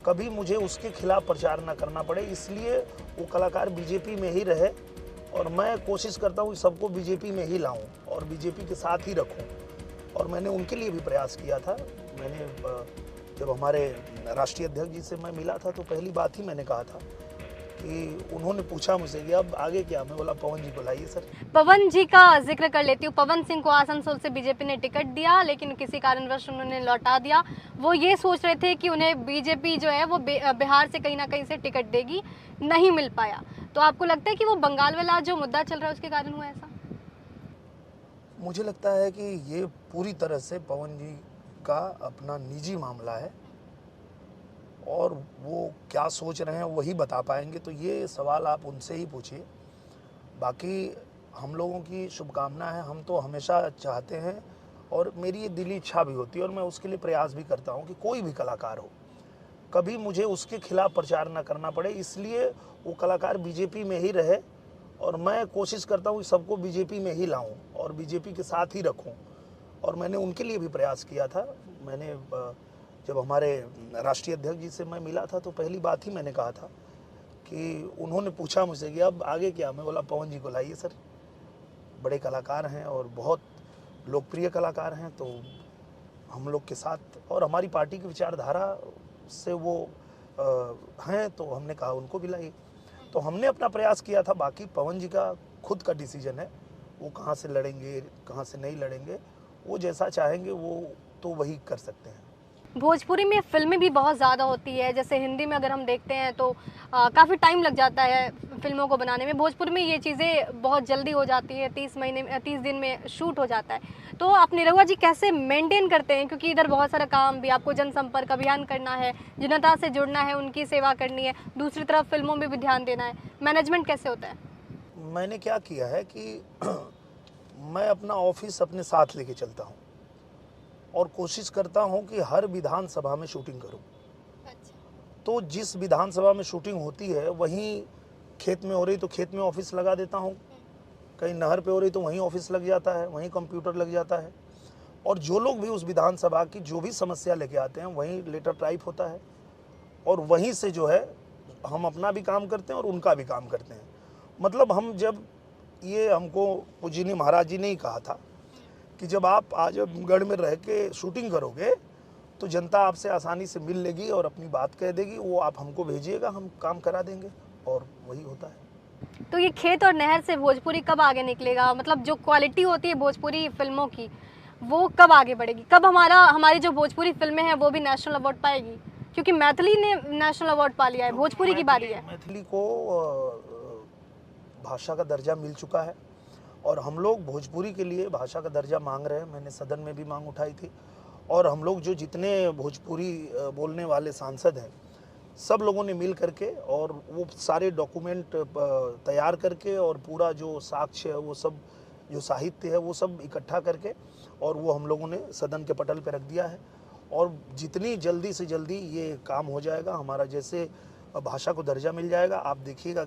कभी मुझे उसके खिलाफ प्रचार ना करना पड़े, इसलिए वो कलाकार बीजेपी में ही रहे और मैं कोशिश करता हूँ कि सबको बीजेपी में ही लाऊं और बीजेपी के साथ ही रखूं। और मैंने उनके लिए भी प्रयास किया था। मैंने जब हमारे राष्ट्रीय अध्यक्ष जी से मैं मिला था तो पहली बात ही मैंने कहा था कि उन्होंने पूछा मुझसे कि अब आगे क्या, मैं बोला पवन जी को लाइए सर। पवन जी का जिक्र कर लेती हूँ। पवन सिंह को आसनसोल से बीजेपी ने टिकट दिया, लेकिन किसी कारणवश उन्होंने लौटा दिया। वो ये सोच रहे थे कि उन्हें बीजेपी जो है वो बिहार से कहीं ना कहीं से टिकट देगी, नहीं मिल पाया। तो आपको लगता है कि वो बंगाल वाला जो मुद्दा चल रहा है उसके कारण हुआ ऐसा? मुझे लगता है कि ये पूरी तरह से पवन जी का अपना निजी मामला है और वो क्या सोच रहे हैं वही बता पाएंगे, तो ये सवाल आप उनसे ही पूछिए। बाकी हम लोगों की शुभकामना है, हम तो हमेशा चाहते हैं और मेरी ये दिली इच्छा भी होती है और मैं उसके लिए प्रयास भी करता हूँ कि कोई भी कलाकार हो, कभी मुझे उसके खिलाफ प्रचार ना करना पड़े, इसलिए वो कलाकार बीजेपी में ही रहे और मैं कोशिश करता हूँ कि सबको बीजेपी में ही लाऊं और बीजेपी के साथ ही रखूं। और मैंने उनके लिए भी प्रयास किया था। मैंने जब हमारे राष्ट्रीय अध्यक्ष जी से मैं मिला था तो पहली बात ही मैंने कहा था कि उन्होंने पूछा मुझसे कि अब आगे क्या, मैं बोला पवन जी को लाइए सर। बड़े कलाकार हैं और बहुत लोकप्रिय कलाकार हैं, तो हम लोग के साथ और हमारी पार्टी की विचारधारा से वो हैं, तो हमने कहा उनको भी लाइए। तो हमने अपना प्रयास किया था। बाकी पवन जी का खुद का डिसीजन है, वो कहाँ से लड़ेंगे कहाँ से नहीं लड़ेंगे, वो जैसा चाहेंगे वो तो वही कर सकते हैं। भोजपुरी में फिल्में भी बहुत ज़्यादा होती है, जैसे हिंदी में अगर हम देखते हैं तो काफ़ी टाइम लग जाता है फिल्मों को बनाने में। भोजपुरी में ये चीज़ें बहुत जल्दी हो जाती है, 30 दिन में शूट हो जाता है। तो आप निरहुआ जी कैसे मेंटेन करते हैं, क्योंकि इधर बहुत सारा काम भी, आपको जनसंपर्क अभियान करना है, जनता से जुड़ना है, उनकी सेवा करनी है, दूसरी तरफ फिल्मों में भी ध्यान देना है, मैनेजमेंट कैसे होता है? मैंने क्या किया है कि मैं अपना ऑफिस अपने साथ लेके चलता हूँ और कोशिश करता हूँ कि हर विधानसभा में शूटिंग करूँ। तो जिस विधानसभा में शूटिंग होती है वहीं खेत में हो रही तो खेत में ऑफिस लगा देता हूँ, कहीं नहर पे हो रही तो वहीं ऑफिस लग जाता है, वहीं कंप्यूटर लग जाता है। और जो लोग भी उस विधानसभा की जो भी समस्या लेके आते हैं वहीं लेटर टाइप होता है और वहीं से जो है हम अपना भी काम करते हैं और उनका भी काम करते हैं। मतलब हम जब ये हमको पूजनीय महाराज जी ने ही कहा था कि जब आप आजमगढ़ में रह के शूटिंग करोगे तो जनता आपसे आसानी से मिल लेगी और अपनी बात कह देगी, वो आप हमको भेजिएगा, हम काम करा देंगे, और वही होता है। तो ये खेत और नहर से भोजपुरी कब आगे निकलेगा? मतलब जो क्वालिटी होती है भोजपुरी फिल्मों की, वो कब आगे बढ़ेगी? कब हमारी जो भोजपुरी फिल्में हैं वो भी नेशनल अवार्ड पाएगी? क्योंकि मैथिली ने नेशनल अवार्ड पा लिया है, भोजपुरी की बारी है। मैथिली को भाषा का दर्जा मिल चुका है और हम लोग भोजपुरी के लिए भाषा का दर्जा मांग रहे हैं। मैंने सदन में भी मांग उठाई थी और हम लोग जो जितने भोजपुरी बोलने वाले सांसद हैं सब लोगों ने मिल करके और वो सारे डॉक्यूमेंट तैयार करके और पूरा जो साक्ष्य है वो सब, जो साहित्य है वो सब इकट्ठा करके और वो हम लोगों ने सदन के पटल पर रख दिया है। और जितनी जल्दी से जल्दी ये काम हो जाएगा, हमारा जैसे भाषा को दर्जा मिल जाएगा, आप देखिएगा